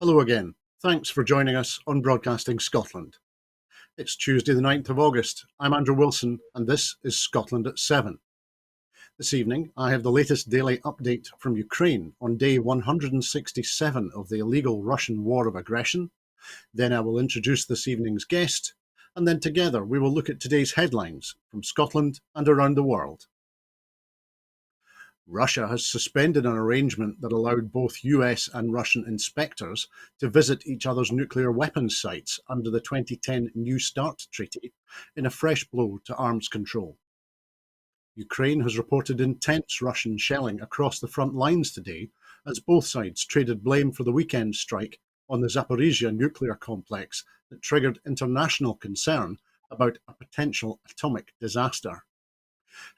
Hello again. Thanks for joining us on Broadcasting Scotland. It's Tuesday, the 9th of August. I'm Andrew Wilson, and this is Scotland at 7. This evening, I have the latest daily update from Ukraine on day 167 of the illegal Russian war of aggression. Then I will introduce this evening's guest, and then together we will look at today's headlines from Scotland and around the world. Russia has suspended an arrangement that allowed both US and Russian inspectors to visit each other's nuclear weapons sites under the 2010 New START Treaty in a fresh blow to arms control. Ukraine has reported intense Russian shelling across the front lines today as both sides traded blame for the weekend strike on the Zaporizhia nuclear complex that triggered international concern about a potential atomic disaster.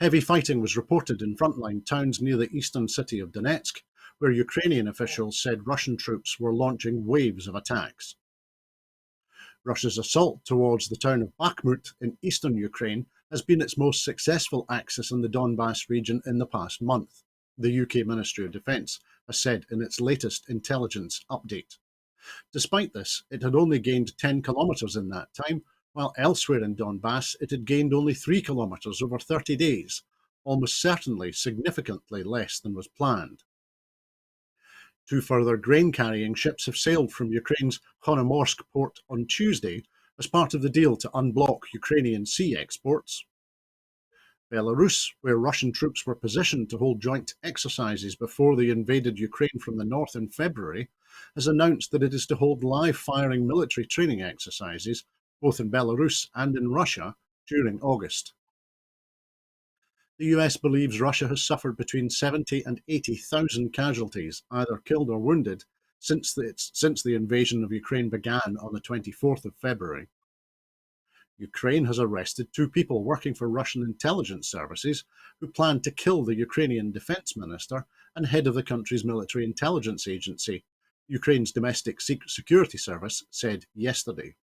Heavy fighting was reported in frontline towns near the eastern city of Donetsk, where Ukrainian officials said Russian troops were launching waves of attacks. Russia's assault towards the town of Bakhmut in eastern Ukraine has been its most successful axis in the Donbass region in the past month, the UK Ministry of Defence has said in its latest intelligence update. Despite this, it had only gained 10 kilometres in that time, while elsewhere in Donbass it had gained only 3 kilometres over 30 days, almost certainly significantly less than was planned. Two further grain-carrying ships have sailed from Ukraine's Chornomorsk port on Tuesday as part of the deal to unblock Ukrainian sea exports. Belarus, where Russian troops were positioned to hold joint exercises before they invaded Ukraine from the north in February, has announced that it is to hold live-firing military training exercises both in Belarus and in Russia during August. The US believes Russia has suffered between 70 and 80,000 casualties, either killed or wounded, since the invasion of Ukraine began on the 24th of February. Ukraine has arrested 2 people working for Russian intelligence services who planned to kill the Ukrainian defense minister and head of the country's military intelligence agency, Ukraine's domestic security service said yesterday.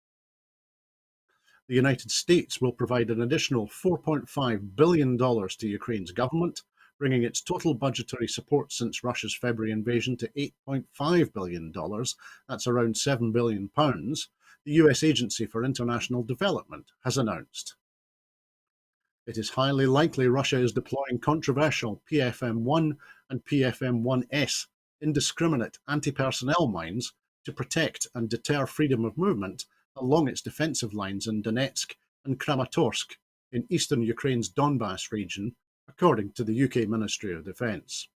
The United States will provide an additional $4.5 billion to Ukraine's government, bringing its total budgetary support since Russia's February invasion to $8.5 billion. That's around £7 billion, the US Agency for International Development has announced. It is highly likely Russia is deploying controversial PFM-1 and PFM-1S indiscriminate anti-personnel mines to protect and deter freedom of movement along its defensive lines in Donetsk and Kramatorsk in eastern Ukraine's Donbass region, according to the UK Ministry of Defence.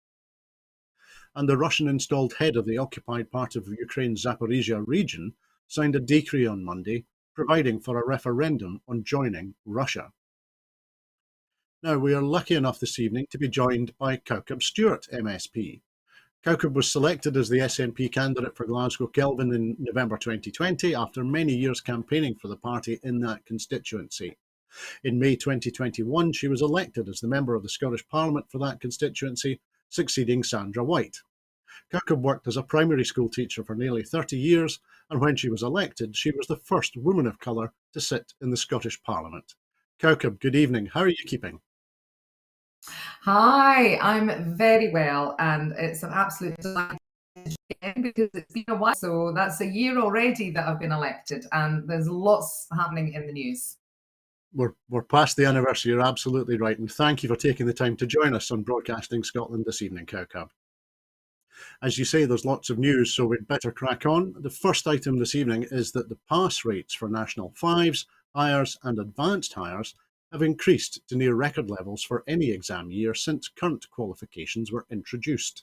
And the Russian-installed head of the occupied part of Ukraine's Zaporizhia region signed a decree on Monday providing for a referendum on joining Russia. Now, we are lucky enough this evening to be joined by Kaukab Stewart, MSP. Kaukab was selected as the SNP candidate for Glasgow Kelvin in November 2020 after many years campaigning for the party in that constituency. In May 2021, she was elected as the member of the Scottish Parliament for that constituency, succeeding Sandra White. Kaukab worked as a primary school teacher for nearly 30 years, and when she was elected, she was the first woman of colour to sit in the Scottish Parliament. Kaukab, good evening. How are you keeping? Hi, I'm very well, and it's an absolute delight because it's been a while. So that's a year already that I've been elected, and there's lots happening in the news. We're past the anniversary, you're absolutely right, and thank you for taking the time to join us on Broadcasting Scotland this evening, Kaukab. As you say, there's lots of news, so we'd better crack on. The first item this evening is that the pass rates for National 5s, Highers and Advanced Highers have increased to near record levels for any exam year since current qualifications were introduced.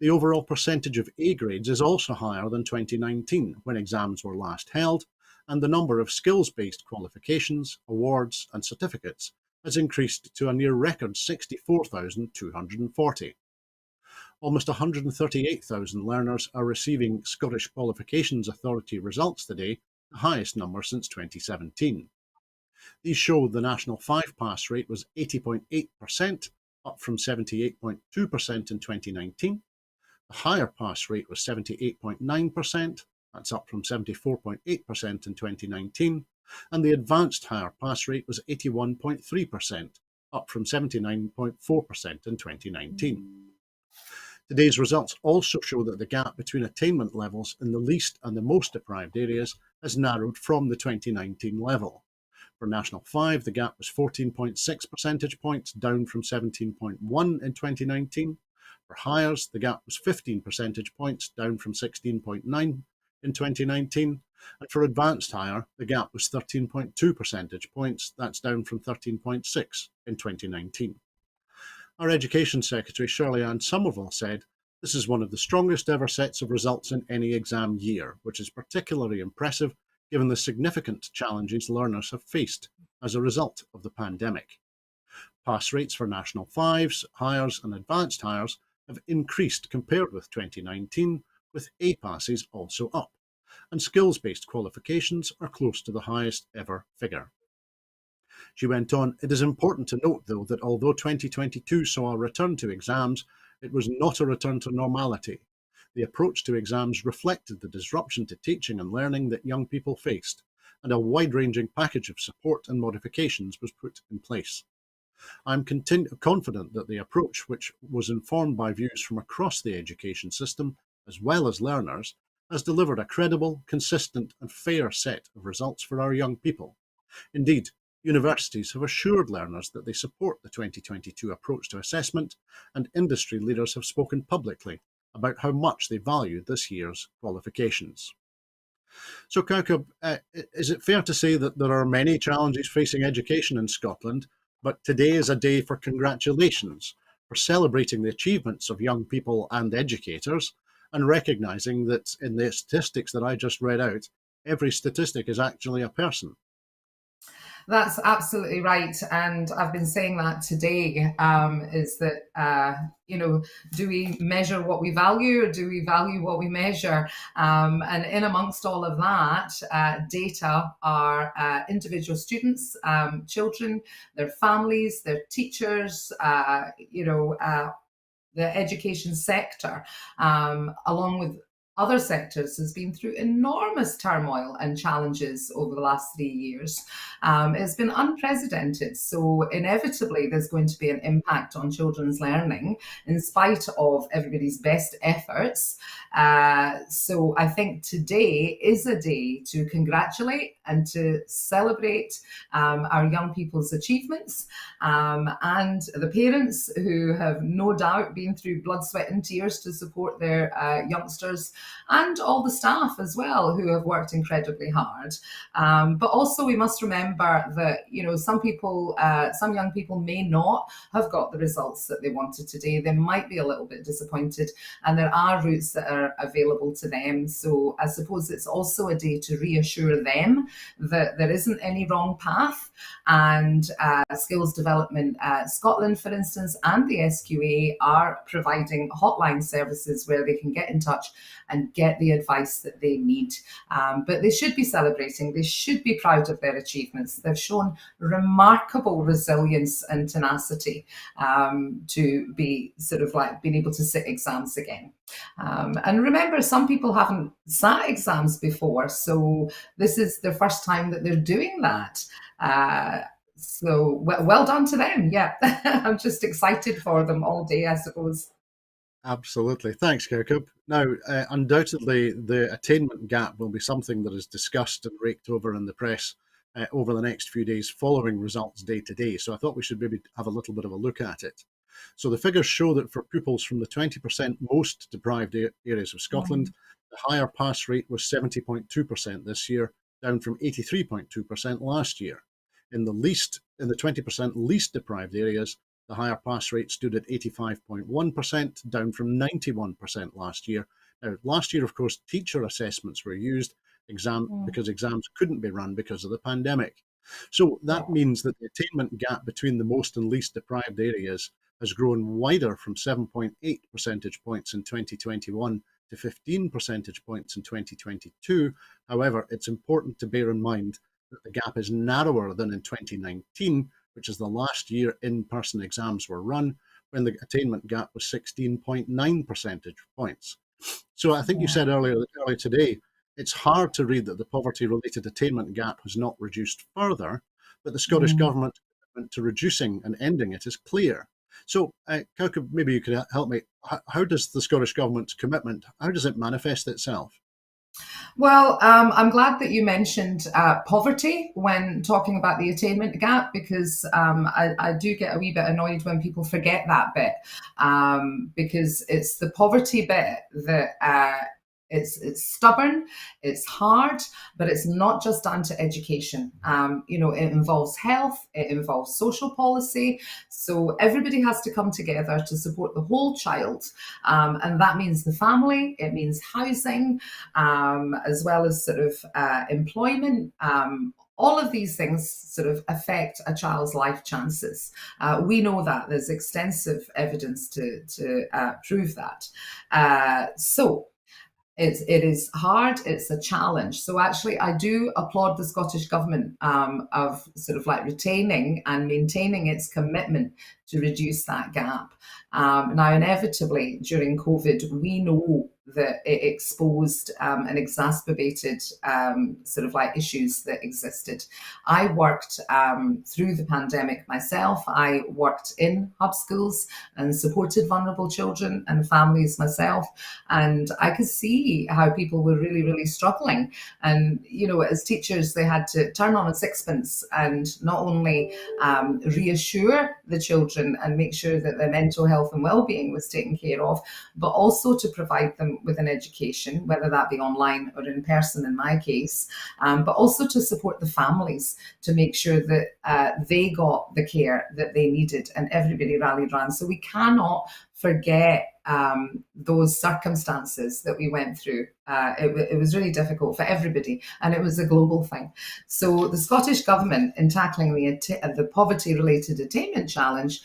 The overall percentage of A grades is also higher than 2019, when exams were last held, and the number of skills-based qualifications, awards and certificates has increased to a near record 64,240. Almost 138,000 learners are receiving Scottish Qualifications Authority results today, the highest number since 2017. These show the National 5 pass rate was 80.8%, up from 78.2% in 2019. The higher pass rate was 78.9%, that's up from 74.8% in 2019. And the advanced higher pass rate was 81.3%, up from 79.4% in 2019. Today's results also show that the gap between attainment levels in the least and the most deprived areas has narrowed from the 2019 level. For National 5, the gap was 14.6 percentage points, down from 17.1 in 2019. For Highers, the gap was 15 percentage points, down from 16.9 in 2019. And for Advanced Higher, the gap was 13.2 percentage points, that's down from 13.6 in 2019. Our Education Secretary, Shirley-Ann Somerville, said, "This is one of the strongest ever sets of results in any exam year, which is particularly impressive given the significant challenges learners have faced as a result of the pandemic." Pass rates for National 5s, Highers and Advanced Highers have increased compared with 2019, with A passes also up, and skills-based qualifications are close to the highest ever figure. She went on, "It is important to note, though, that although 2022 saw a return to exams, it was not a return to normality. The approach to exams reflected the disruption to teaching and learning that young people faced, and a wide-ranging package of support and modifications was put in place. I'm confident that the approach, which was informed by views from across the education system, as well as learners, has delivered a credible, consistent and fair set of results for our young people. Indeed, universities have assured learners that they support the 2022 approach to assessment, and industry leaders have spoken publicly about how much they value this year's qualifications." So, Kaukab, is it fair to say that there are many challenges facing education in Scotland, but today is a day for congratulations, for celebrating the achievements of young people and educators, and recognising that in the statistics that I just read out, every statistic is actually a person? That's absolutely right. And I've been saying that today, is that, do we measure what we value or do we value what we measure? And in amongst all of that, data are individual students, children, their families, their teachers, the education sector, along with other sectors, has been through enormous turmoil and challenges over the last 3 years. It's been unprecedented. So, inevitably, there's going to be an impact on children's learning in spite of everybody's best efforts. So, I think today is a day to congratulate and to celebrate our young people's achievements, and the parents who have no doubt been through blood, sweat, and tears to support their youngsters, and all the staff as well who have worked incredibly hard. But also, we must remember that some young people may not have got the results that they wanted today. They might be a little bit disappointed, and there are routes that are available to them. So I suppose it's also a day to reassure them that there isn't any wrong path. And Skills Development Scotland, for instance, and the SQA are providing hotline services where they can get in touch and get the advice that they need. But they should be celebrating. They should be proud of their achievements. They've shown remarkable resilience and tenacity to be sort of like being able to sit exams again. And remember, some people haven't sat exams before, so this is the first time that they're doing that. So well done to them. Yeah, I'm just excited for them all day, I suppose. Absolutely. Thanks, Kaukab. Now, undoubtedly, the attainment gap will be something that is discussed and raked over in the press over the next few days following results day to day. So I thought we should maybe have a little bit of a look at it. So the figures show that for pupils from the 20% most deprived areas of Scotland, the higher pass rate was 70.2% this year, down from 83.2% last year. In the 20% least deprived areas, the higher pass rate stood at 85.1%, down from 91% last year. Now, last year, of course, teacher assessments were used because exams couldn't be run because of the pandemic. So that means that the attainment gap between the most and least deprived areas has grown wider from 7.8 percentage points in 2021 to 15 percentage points in 2022. However, it's important to bear in mind that the gap is narrower than in 2019, which is the last year in-person exams were run, when the attainment gap was 16.9 percentage points. So I think you said earlier today, it's hard to read that the poverty-related attainment gap has not reduced further, but the Scottish Government's commitment to reducing and ending it is clear. So, Kaukab, maybe you could help me. How does the Scottish Government's commitment, how does it manifest itself? Well, I'm glad that you mentioned poverty when talking about the attainment gap, because I do get a wee bit annoyed when people forget that bit, because it's the poverty bit that it's stubborn, it's hard, but it's not just down to education. It involves health, it involves social policy. So everybody has to come together to support the whole child, and that means the family, it means housing, as well as sort of employment. All of these things sort of affect a child's life chances. We know that there's extensive evidence to prove that. So it is hard. It's a challenge. So actually, I do applaud the Scottish government of sort of like retaining and maintaining its commitment to reduce that gap. Now, inevitably, during COVID, we know that it exposed and exacerbated sort of like issues that existed. I worked through the pandemic myself. I worked in hub schools and supported vulnerable children and families myself. And I could see how people were really, really struggling. And, as teachers, they had to turn on a sixpence and not only reassure the children and make sure that their mental health and well-being was taken care of, but also to provide them with an education, whether that be online or in person in my case, but also to support the families to make sure that they got the care that they needed and everybody rallied around. So we cannot forget those circumstances that we went through. It was really difficult for everybody, and it was a global thing. So the Scottish Government, in tackling the poverty-related attainment challenge,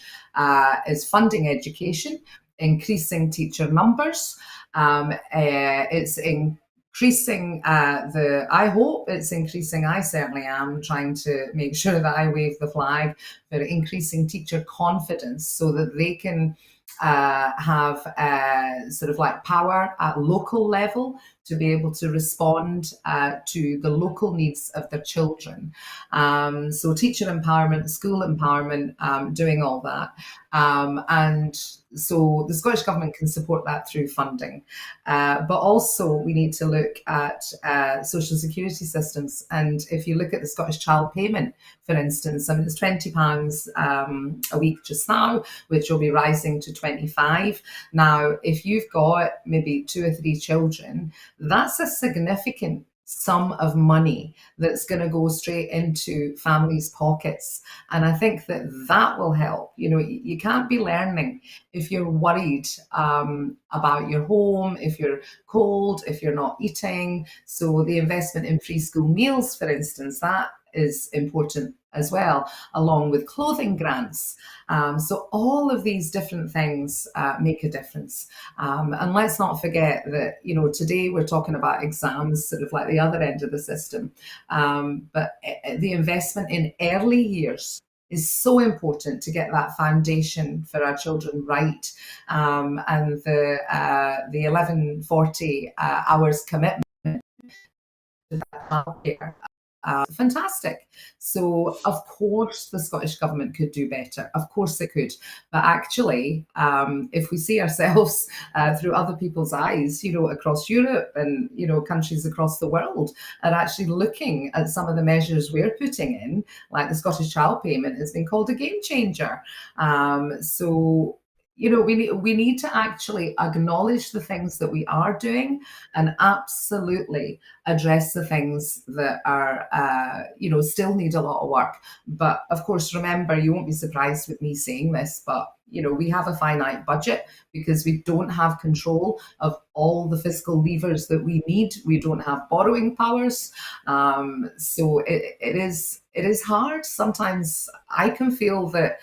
is funding education, increasing teacher numbers. It's increasing I hope it's increasing, I certainly am trying to make sure that I wave the flag for increasing teacher confidence so that they can have sort of like power at local level to be able to respond to the local needs of their children. So teacher empowerment, school empowerment, doing all that. And so the Scottish Government can support that through funding. But also we need to look at social security systems. And if you look at the Scottish Child Payment, for instance, I mean, it's £20 a week just now, which will be rising to 25. Now, if you've got maybe 2 or 3 children, that's a significant sum of money that's going to go straight into families' pockets. And I think that that will help. You can't be learning if you're worried about your home, if you're cold, if you're not eating. So the investment in free school meals, for instance, that is important as well, along with clothing grants. So all of these different things make a difference. And let's not forget that, today we're talking about exams, sort of like the other end of the system. But the investment in early years is so important to get that foundation for our children right. And the 1140 hours commitment to that childcare. Fantastic. So, of course, the Scottish Government could do better. Of course, it could. But actually, if we see ourselves through other people's eyes, across Europe and, countries across the world are actually looking at some of the measures we're putting in, like the Scottish Child Payment has been called a game changer. So, we need to actually acknowledge the things that we are doing and absolutely address the things that are, still need a lot of work. But of course, remember, you won't be surprised with me saying this, but we have a finite budget because we don't have control of all the fiscal levers that we need. We don't have borrowing powers. So it is hard. Sometimes I can feel that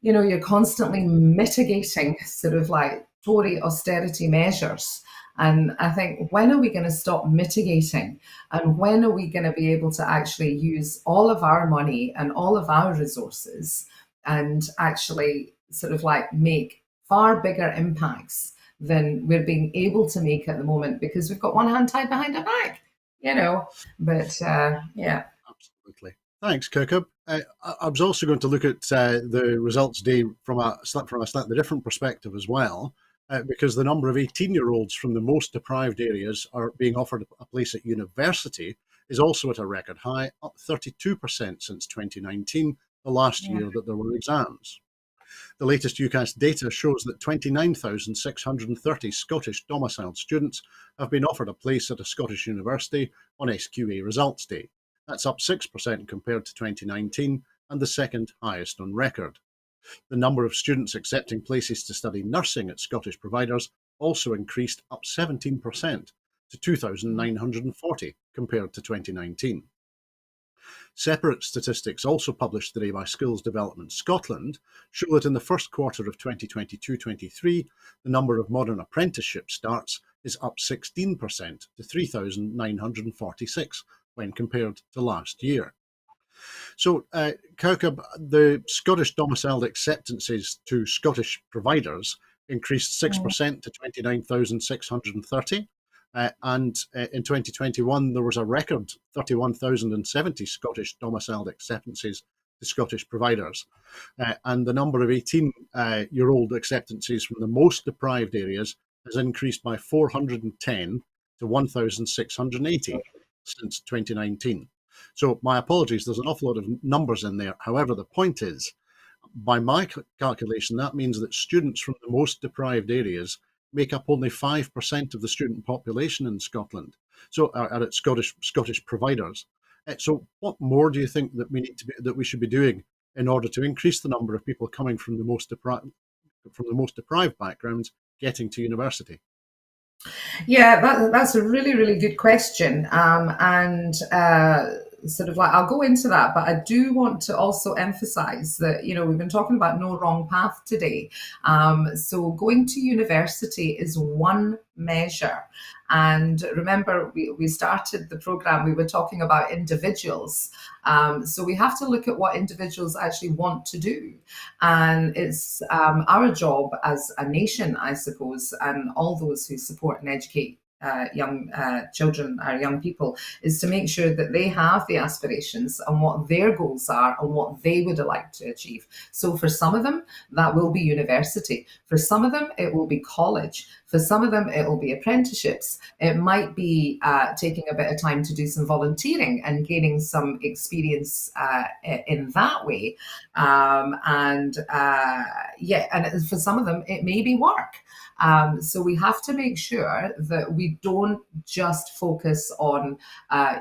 you're constantly mitigating sort of like Tory austerity measures. And I think, when are we going to stop mitigating? And when are we going to be able to actually use all of our money and all of our resources and actually sort of like make far bigger impacts than we're being able to make at the moment because we've got one hand tied behind our back, But yeah. Absolutely. Thanks, Kaukab. I was also going to look at the results day from a slightly different perspective as well, because the number of 18-year-olds from the most deprived areas are being offered a place at university is also at a record high, up 32% since 2019, the last Yeah. year that there were exams. The latest UCAS data shows that 29,630 Scottish domiciled students have been offered a place at a Scottish university on SQA results day. That's up 6% compared to 2019 and the second highest on record. The number of students accepting places to study nursing at Scottish providers also increased, up 17% to 2,940 compared to 2019. Separate statistics also published today by Skills Development Scotland show that in the first quarter of 2022-23, the number of modern apprenticeship starts is up 16% to 3,946 when compared to last year. So, Kaukab, the Scottish domiciled acceptances to Scottish providers increased 6% to 29,630. And in 2021, there was a record 31,070 Scottish domiciled acceptances to Scottish providers. And the number of 18-year-old acceptances from the most deprived areas has increased by 410 to 1,680 since 2019. So my apologies, there's an awful lot of numbers in there. However, the point is, by my calculation, that means that students from the most deprived areas make up only 5% of the student population in Scotland. So are at Scottish providers. So what more do you think that we should be doing in order to increase the number of people coming from the most deprived backgrounds getting to university? Yeah, that's a really, really good question. And sort of like, I'll go into that, but I do want to also emphasize that, we've been talking about no wrong path today. So going to university is one measure. And remember, we started the program, we were talking about individuals. So we have to look at what individuals actually want to do. And it's our job as a nation, I suppose, and all those who support and educate young children, our young people, is to make sure that they have the aspirations and what their goals are and what they would like to achieve. So for some of them, that will be university. For some of them, it will be college. For some of them, it will be apprenticeships. It might be taking a bit of time to do some volunteering and gaining some experience in that way. And for some of them, it may be work. So we have to make sure that we don't just focus on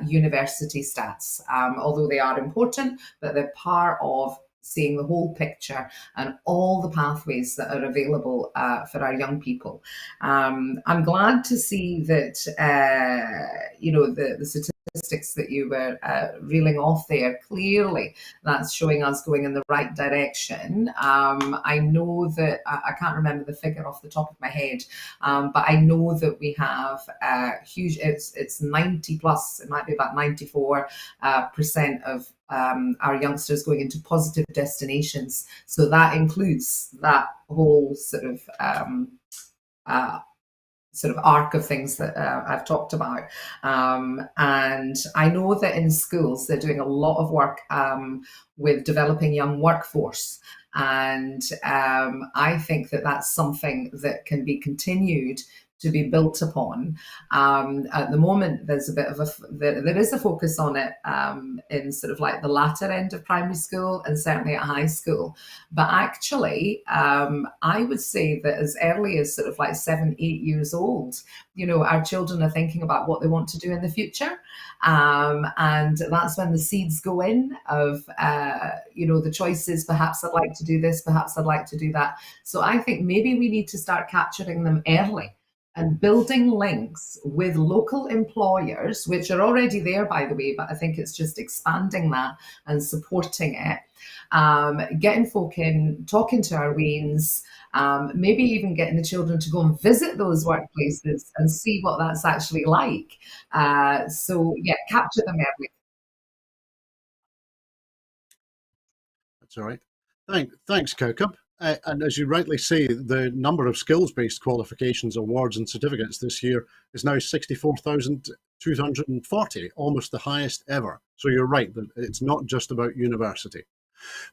university stats, although they are important, but they're part of seeing the whole picture and all the pathways that are available for our young people. I'm glad to see that, the statistics that you were reeling off there, clearly that's showing us going in the right direction. I know that, I can't remember the figure off the top of my head, but I know that we have huge, it's 90 plus, it might be about 94% of our youngsters going into positive destinations. So that includes that whole sort of arc of things that I've talked about. And I know that in schools, they're doing a lot of work with developing young workforce. And I think that that's something that can be continued to be built upon. At the moment, there's a bit of there is a focus on it in sort of like the latter end of primary school and certainly at high school. But actually, I would say that as early as sort of like 7, 8 years old, our children are thinking about what they want to do in the future. And that's when the seeds go in of, the choices. Perhaps I'd like to do this, perhaps I'd like to do that. So I think maybe we need to start capturing them early and building links with local employers, which are already there, by the way, but I think it's just expanding that and supporting it. Getting folk in, talking to our weans, maybe even getting the children to go and visit those workplaces and see what that's actually like. So, yeah, capture them early. That's all right. Thanks, Kaukab. And as you rightly say, the number of skills-based qualifications, awards, and certificates this year is now 240, almost the highest ever. So you're right that it's not just about university.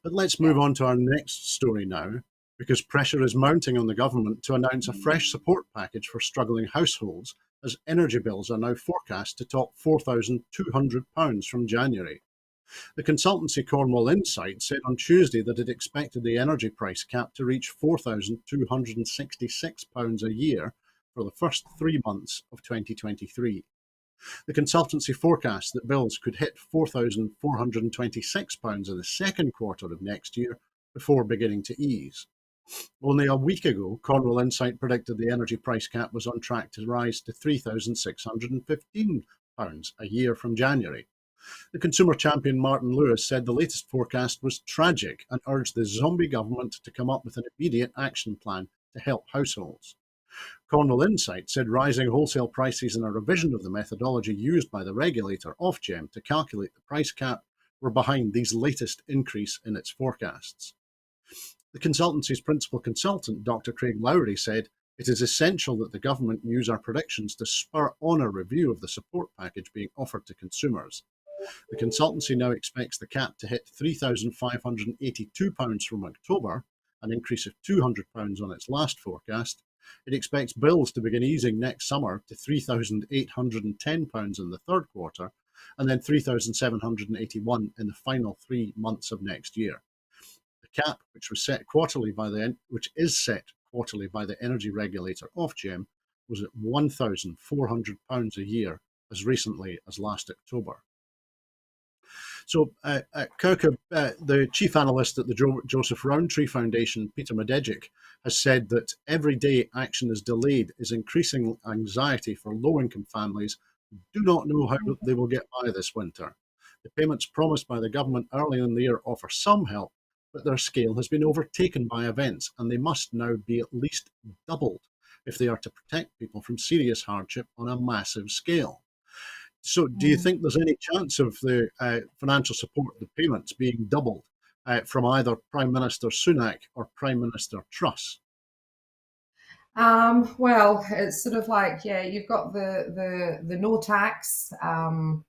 But let's Yeah. move on to our next story now, because pressure is mounting on the government to announce a fresh support package for struggling households, as energy bills are now forecast to top £4,200 from January. The consultancy Cornwall Insight said on Tuesday that it expected the energy price cap to reach £4,266 a year for the first 3 months of 2023. The consultancy forecast that bills could hit £4,426 in the second quarter of next year before beginning to ease. Only a week ago, Cornwall Insight predicted the energy price cap was on track to rise to £3,615 a year from January. The consumer champion Martin Lewis said the latest forecast was tragic and urged the zombie government to come up with an immediate action plan to help households. Cornwall Insight said rising wholesale prices and a revision of the methodology used by the regulator Ofgem to calculate the price cap were behind these latest increase in its forecasts. The consultancy's principal consultant, Dr. Craig Lowry, said it is essential that the government use our predictions to spur on a review of the support package being offered to consumers. The consultancy now expects the cap to hit £3,582 from October, an increase of £200 on its last forecast. It expects bills to begin easing next summer to £3,810 in the third quarter, and then £3,781 in the final 3 months of next year. The cap, which is set quarterly by the energy regulator Ofgem, was at £1,400 a year as recently as last October. So, Kaukab, the chief analyst at the Joseph Rowntree Foundation, Peter Medejic, has said that every day action is delayed is increasing anxiety for low-income families who do not know how they will get by this winter. The payments promised by the government early in the year offer some help, but their scale has been overtaken by events, and they must now be at least doubled if they are to protect people from serious hardship on a massive scale. So, do you think there's any chance of the financial support, the payments being doubled from either Prime Minister Sunak or Prime Minister Truss? Well, it's sort of like, yeah, you've got the no tax, and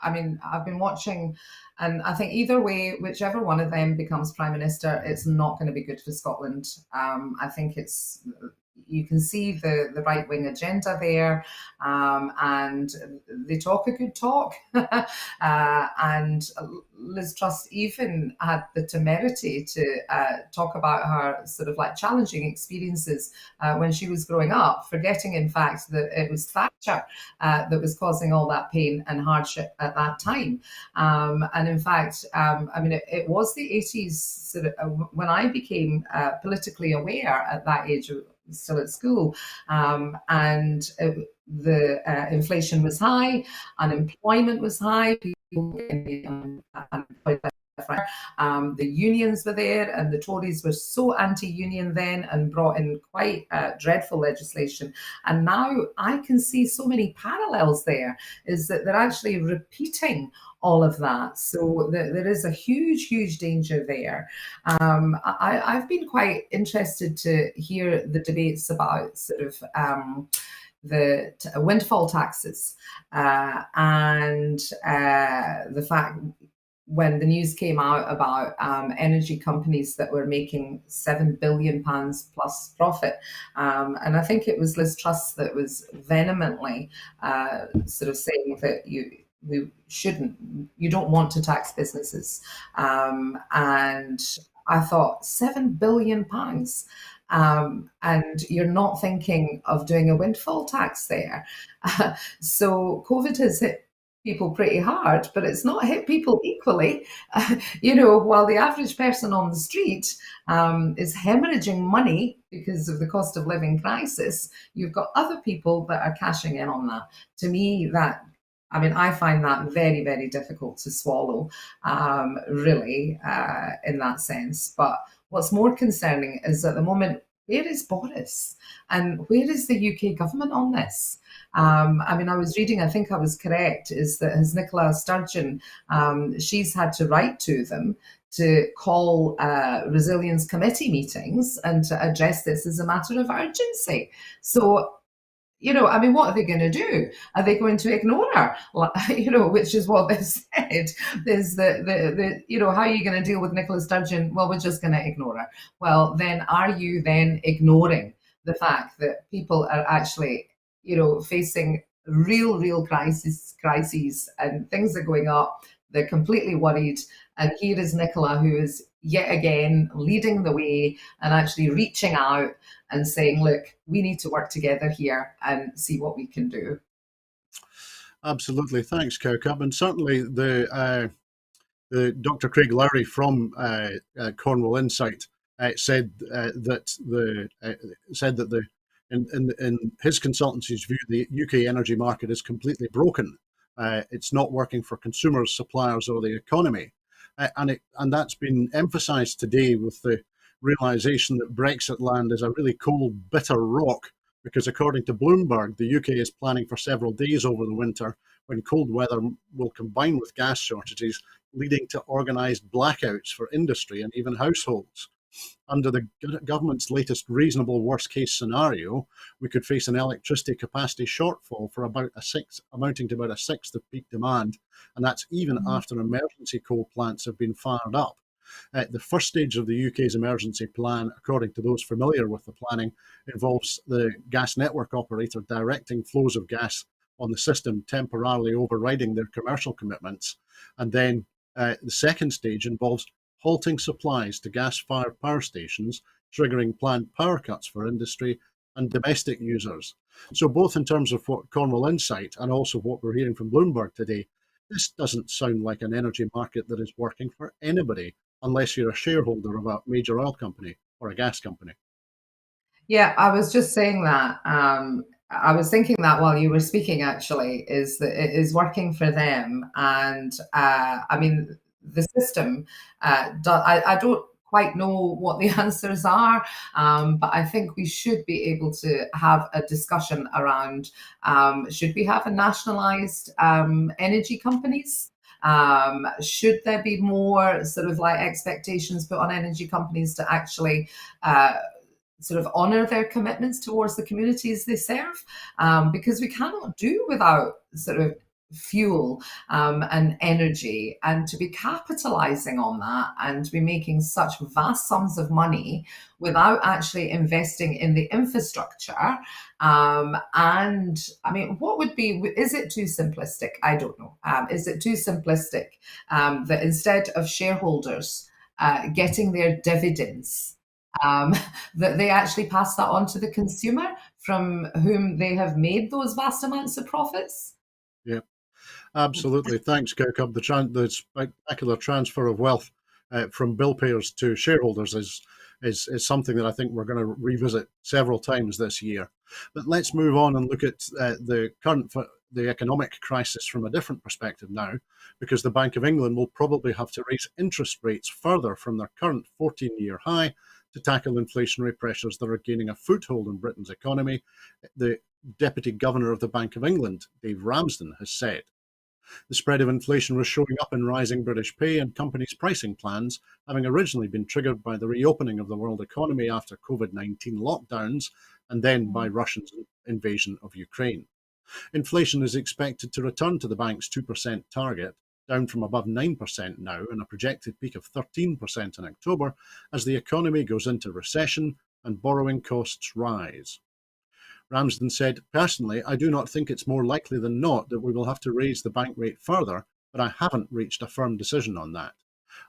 I mean, I've been watching, and I think either way, whichever one of them becomes prime minister, it's not going to be good for Scotland. I think it's, you can see the right wing agenda there, and they talk a good talk. And Liz Truss even had the temerity to talk about her sort of like challenging experiences when she was growing up, forgetting in fact that it was Thatcher that was causing all that pain and hardship at that time. And in fact, I mean, it was the 80s sort of, when I became politically aware at that age, still at school, and the inflation was high, unemployment was high, people getting unemployed. The unions were there, and the Tories were so anti-union then and brought in quite dreadful legislation. And now I can see so many parallels there, is that they're actually repeating all of that. So there is a huge, huge danger there. I've been quite interested to hear the debates about sort of the windfall taxes and the fact when the news came out about energy companies that were making £7 billion plus profit. And I think it was Liz Truss that was vehemently sort of saying that you don't want to tax businesses. And I thought, £7 billion. And you're not thinking of doing a windfall tax there. So COVID has hit people pretty hard, but it's not hit people equally. While the average person on the street is hemorrhaging money because of the cost of living crisis, you've got other people that are cashing in on that. To me, I find that very, very difficult to swallow, really, in that sense. But what's more concerning is at the moment, where is Boris? And where is the UK government on this? I was reading, I think I was correct, is that as Nicola Sturgeon, she's had to write to them to call resilience committee meetings and to address this as a matter of urgency. So I mean, what are they going to do? Are they going to ignore her? Which is what they've said. There's how are you going to deal with Nicola Sturgeon? Well, we're just going to ignore her. Well, then are you then ignoring the fact that people are actually, facing real crises, and things are going up. They're completely worried. And here is Nicola, who is yet again leading the way and actually reaching out and saying, look, we need to work together here and see what we can do. Absolutely. Thanks, Kaukab. And certainly the Dr. Craig Lowry from Cornwall Insight said that in his consultancy's view, the UK energy market is completely broken. It's not working for consumers, suppliers, or the economy, and that's been emphasised today with the realisation that Brexit land is a really cold, bitter rock. Because according to Bloomberg, the UK is planning for several days over the winter when cold weather will combine with gas shortages, leading to organised blackouts for industry and even households. Under the government's latest reasonable worst case scenario, we could face an electricity capacity shortfall for amounting to about a sixth of peak demand, and that's even after emergency coal plants have been fired up. The first stage of the UK's emergency plan, according to those familiar with the planning, involves the gas network operator directing flows of gas on the system, temporarily overriding their commercial commitments. And then the second stage involves halting supplies to gas-fired power stations, triggering planned power cuts for industry and domestic users. So both in terms of what Cornwall Insight and also what we're hearing from Bloomberg today, this doesn't sound like an energy market that is working for anybody unless you're a shareholder of a major oil company or a gas company. Yeah, I was just saying that. I was thinking that while you were speaking, actually, is that it is working for them. And I mean, the system, I don't quite know what the answers are, but I think we should be able to have a discussion around should we have a nationalized energy companies? Should there be more sort of like expectations put on energy companies to actually sort of honor their commitments towards the communities they serve, because we cannot do without sort of fuel and energy, and to be capitalizing on that and to be making such vast sums of money without actually investing in the infrastructure. And I mean, what would be, is it too simplistic? I don't know. Is it too simplistic that instead of shareholders getting their dividends, um, that they actually pass that on to the consumer from whom they have made those vast amounts of profits? Yeah, absolutely. Thanks, Kaukab. The spectacular transfer of wealth from bill payers to shareholders is something that I think we're going to revisit several times this year. But let's move on and look at the economic crisis from a different perspective now, because the Bank of England will probably have to raise interest rates further from their current 14-year high to tackle inflationary pressures that are gaining a foothold in Britain's economy. The Deputy Governor of the Bank of England, Dave Ramsden, has said. The spread of inflation was showing up in rising British pay and companies' pricing plans, having originally been triggered by the reopening of the world economy after COVID-19 lockdowns and then by Russia's invasion of Ukraine. Inflation is expected to return to the bank's 2% target, down from above 9% now and a projected peak of 13% in October as the economy goes into recession and borrowing costs rise. Ramsden said, personally, I do not think it's more likely than not that we will have to raise the bank rate further, but I haven't reached a firm decision on that.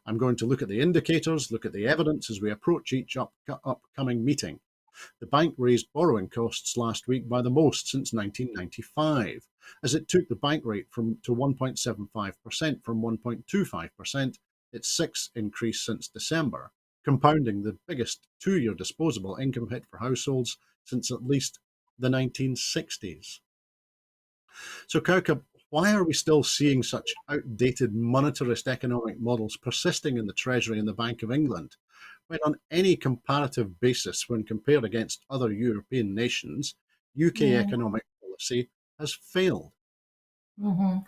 I'm going to look at the indicators, look at the evidence as we approach each upcoming meeting. The bank raised borrowing costs last week by the most since 1995, as it took the bank rate to 1.75% from 1.25%, its sixth increase since December, compounding the biggest two-year disposable income hit for households since at least the 1960s. So, Kaukab, why are we still seeing such outdated monetarist economic models persisting in the Treasury and the Bank of England, when on any comparative basis, when compared against other European nations, UK Mm. economic policy has failed? Mhm.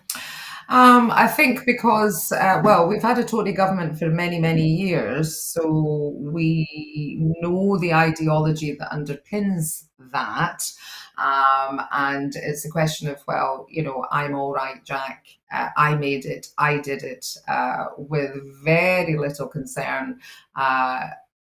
I think because, well, we've had a Tory government for many, many years, so we know the ideology that underpins that. And it's a question of, well, I'm all right, Jack. I made it. I did it with very little concern. Uh,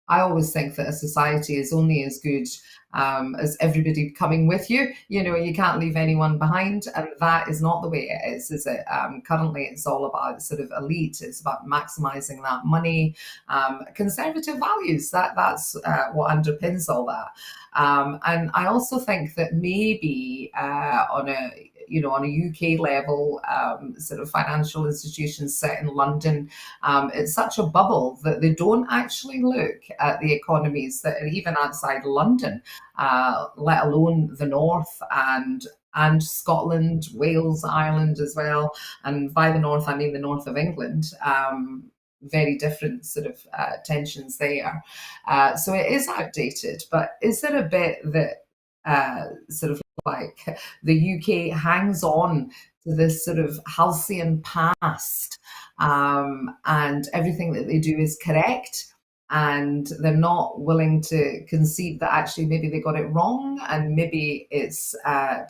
I always think that a society is only as good as everybody coming with you. You can't leave anyone behind, and that is not the way it is it? Currently, it's all about sort of elite. It's about maximizing that money, conservative values. That's what underpins all that. And I also think that maybe on a UK level, sort of financial institutions set in London, it's such a bubble that they don't actually look at the economies that are even outside London, let alone the north and Scotland, Wales, Ireland as well. And by the north, I mean the north of England. Very different sort of tensions there. So it is outdated, but is there a bit that sort of like the UK hangs on to this sort of halcyon past, and everything that they do is correct, and they're not willing to concede that actually maybe they got it wrong, and maybe it's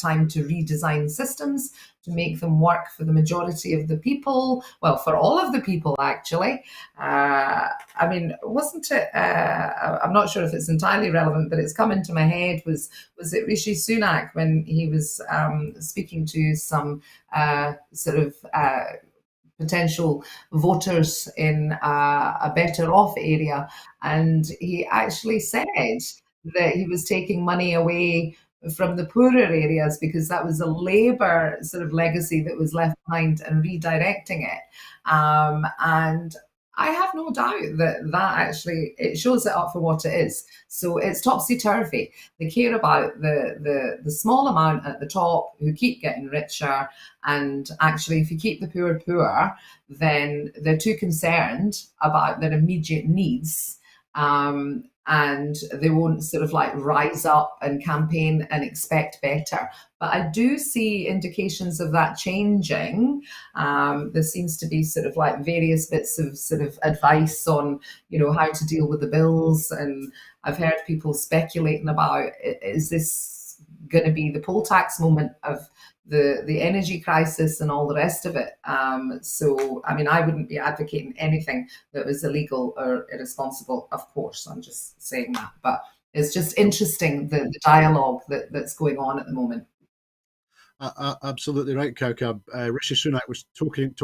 time to redesign systems to make them work for the majority of the people, well, for all of the people actually. I mean, wasn't it? I'm not sure if it's entirely relevant, but it's come into my head. Was it Rishi Sunak when he was speaking to some sort of potential voters in a better off area, and he actually said that he was taking money away from the poorer areas because that was a Labour sort of legacy that was left behind, and redirecting it. And I have no doubt that actually it shows it up for what it is. So it's topsy turvy. They care about the small amount at the top who keep getting richer, and actually, if you keep the poor poor, then they're too concerned about their immediate needs. And they won't sort of like rise up and campaign and expect better. But I do see indications of that changing. There seems to be sort of like various bits of sort of advice on, how to deal with the bills. And I've heard people speculating about, is this going to be the poll tax moment of the energy crisis and all the rest of it. So, I mean, I wouldn't be advocating anything that was illegal or irresponsible, of course. I'm just saying that. But it's just interesting the dialogue that's going on at the moment. Absolutely right, Kaukab. Rishi Sunak was talking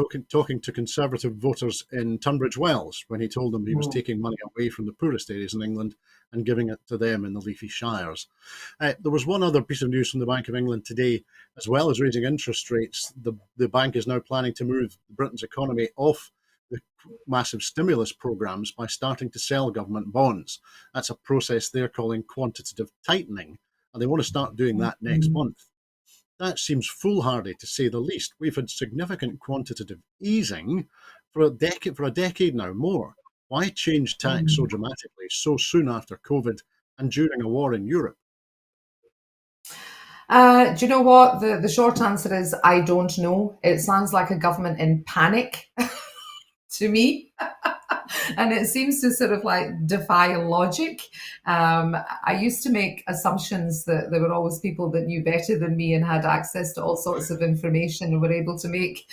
to Conservative voters in Tunbridge Wells when he told them he was Mm. taking money away from the poorest areas in England and giving it to them in the leafy shires. There was one other piece of news from the Bank of England today. As well as raising interest rates, the bank is now planning to move Britain's economy off the massive stimulus programs by starting to sell government bonds. That's a process they're calling quantitative tightening, and they want to start doing that next Mm. month. That seems foolhardy to say the least. We've had significant quantitative easing for a decade now, more. Why change tax so Mm. dramatically so soon after COVID and during a war in Europe? Do you know what? The short answer is I don't know. It sounds like a government in panic to me. And it seems to sort of like defy logic. I used to make assumptions that there were always people that knew better than me and had access to all sorts of information and were able to make,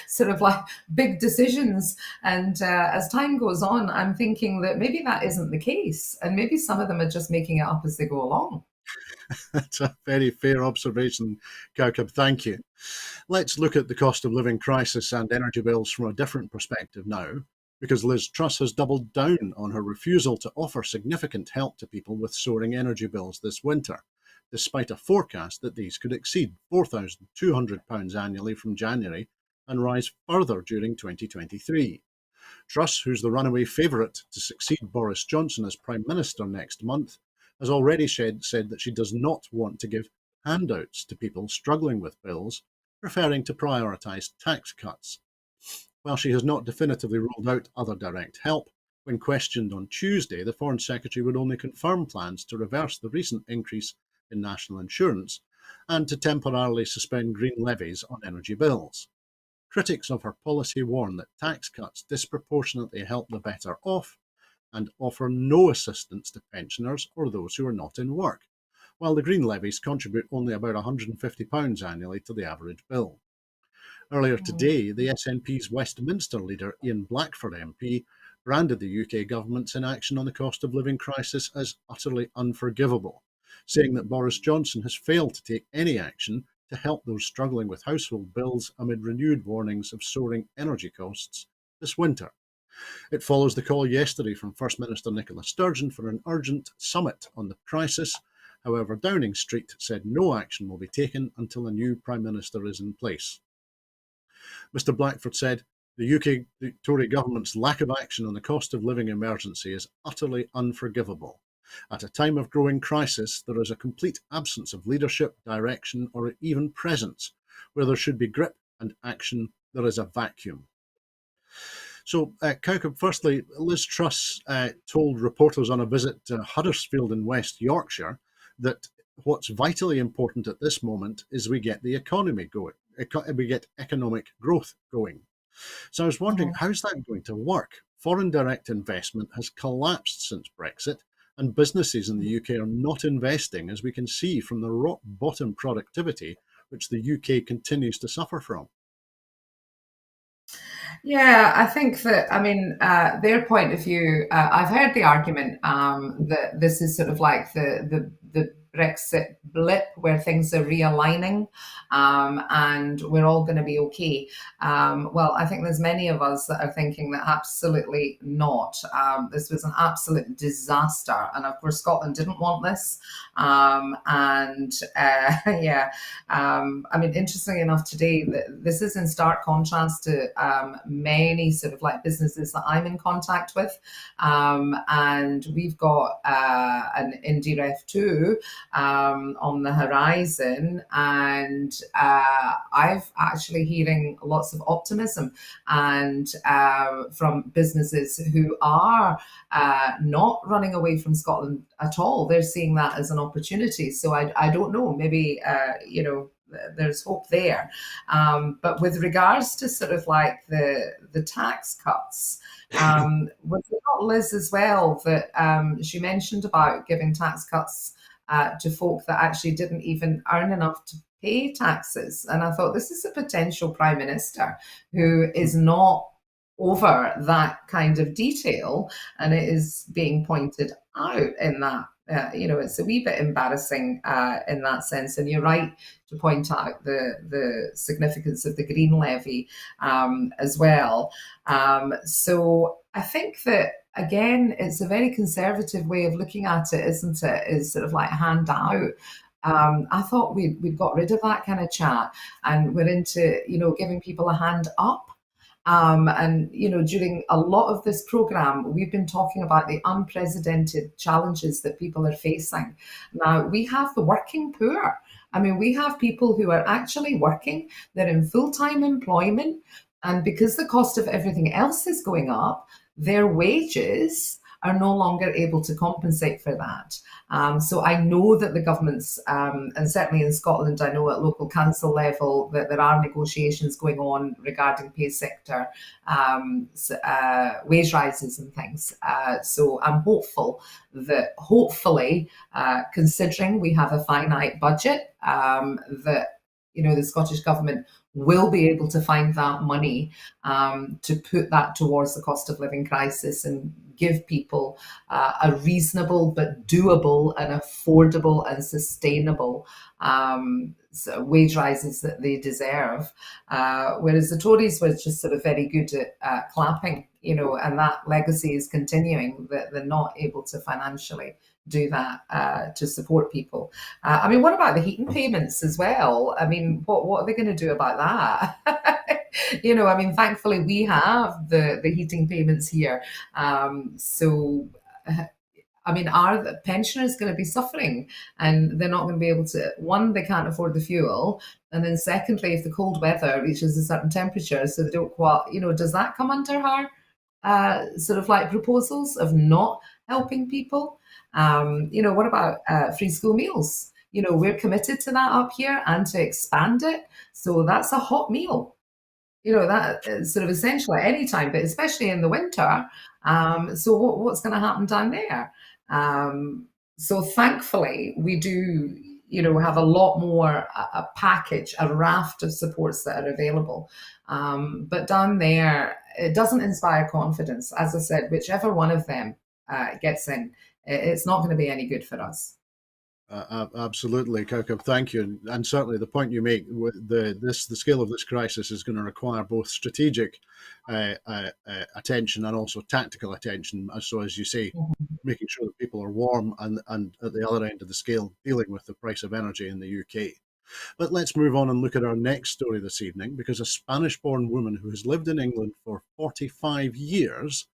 sort of like big decisions. And as time goes on, I'm thinking that maybe that isn't the case. And maybe some of them are just making it up as they go along. That's a very fair observation, Kaukab. Thank you. Let's look at the cost of living crisis and energy bills from a different perspective now, because Liz Truss has doubled down on her refusal to offer significant help to people with soaring energy bills this winter, despite a forecast that these could exceed £4,200 annually from January and rise further during 2023. Truss, who's the runaway favourite to succeed Boris Johnson as Prime Minister next month, has already said that she does not want to give handouts to people struggling with bills, preferring to prioritise tax cuts. While she has not definitively ruled out other direct help, when questioned on Tuesday, the Foreign Secretary would only confirm plans to reverse the recent increase in national insurance and to temporarily suspend green levies on energy bills. Critics of her policy warn that tax cuts disproportionately help the better off and offer no assistance to pensioners or those who are not in work, while the green levies contribute only about £150 annually to the average bill. Earlier Mm. today, the SNP's Westminster leader, Ian Blackford MP, branded the UK government's inaction on the cost of living crisis as utterly unforgivable, saying that Boris Johnson has failed to take any action to help those struggling with household bills amid renewed warnings of soaring energy costs this winter. It follows the call yesterday from First Minister Nicola Sturgeon for an urgent summit on the crisis. However, Downing Street said no action will be taken until a new Prime Minister is in place. Mr Blackford said, the UK Tory government's lack of action on the cost of living emergency is utterly unforgivable. At a time of growing crisis, there is a complete absence of leadership, direction, or even presence. Where there should be grip and action, there is a vacuum. So, Kaukab, firstly, Liz Truss told reporters on a visit to Huddersfield in West Yorkshire that what's vitally important at this moment is we get the economy going, we get economic growth going. So I was wondering, Mhm. how's that going to work? Foreign direct investment has collapsed since Brexit, and businesses in the UK are not investing, as we can see from the rock bottom productivity which the UK continues to suffer from. Yeah, I think that, I mean, their point of view, I've heard the argument that this is sort of like the Brexit blip where things are realigning and we're all going to be okay. Well, I think there's many of us that are thinking that absolutely not. This was an absolute disaster. And of course, Scotland didn't want this. And yeah, I mean, interestingly enough, today, this is in stark contrast to many sort of like businesses that I'm in contact with. And we've got an Indie Ref 2 on the horizon. And I've actually hearing lots of optimism and from businesses who are not running away from Scotland at all. They're seeing that as an opportunity. So I don't know, maybe, there's hope there. But with regards to sort of like the tax cuts, was it not Liz as well that she mentioned about giving tax cuts to folk that actually didn't even earn enough to pay taxes? And I thought this is a potential prime minister who is not over that kind of detail, and it is being pointed out in that. It's a wee bit embarrassing in that sense. And you're right to point out the significance of the green levy as well. So I think that again, it's a very conservative way of looking at it, isn't it? Is sort of like hand out. I thought we'd got rid of that kind of chat, and we're into giving people a hand up. And during a lot of this program, we've been talking about the unprecedented challenges that people are facing. Now, we have the working poor. I mean, we have people who are actually working, they're in full time employment. And because the cost of everything else is going up, their wages are no longer able to compensate for that. So I know that the governments, and certainly in Scotland, I know at local council level that there are negotiations going on regarding pay sector wage rises and things. So I'm hopeful that hopefully, considering we have a finite budget, that the Scottish government will be able to find that money to put that towards the cost of living crisis and give people a reasonable but doable and affordable and sustainable wage rises that they deserve. Whereas the Tories were just sort of very good at clapping, and that legacy is continuing, that they're not able to financially do that to support people. I mean, what about the heating payments as well? I mean, what are they going to do about that? I mean, thankfully we have the heating payments here. So, I mean, are the pensioners going to be suffering and they're not going to be able to, one, they can't afford the fuel. And then secondly, if the cold weather reaches a certain temperature, so they don't quite, does that come under her sort of like proposals of not helping people? What about free school meals? We're committed to that up here and to expand it. So that's a hot meal. that is sort of essential at any time, but especially in the winter. So what's going to happen down there? So thankfully, we do, have a lot more a package, a raft of supports that are available. But down there, it doesn't inspire confidence. As I said, whichever one of them gets in, it's not going to be any good for us. Absolutely, Kaukab. Thank you, and certainly the point you make, the scale of this crisis is going to require both strategic attention and also tactical attention. So, as you say, making sure that people are warm and at the other end of the scale, dealing with the price of energy in the UK. But let's move on and look at our next story this evening, because a Spanish-born woman who has lived in England for 45 years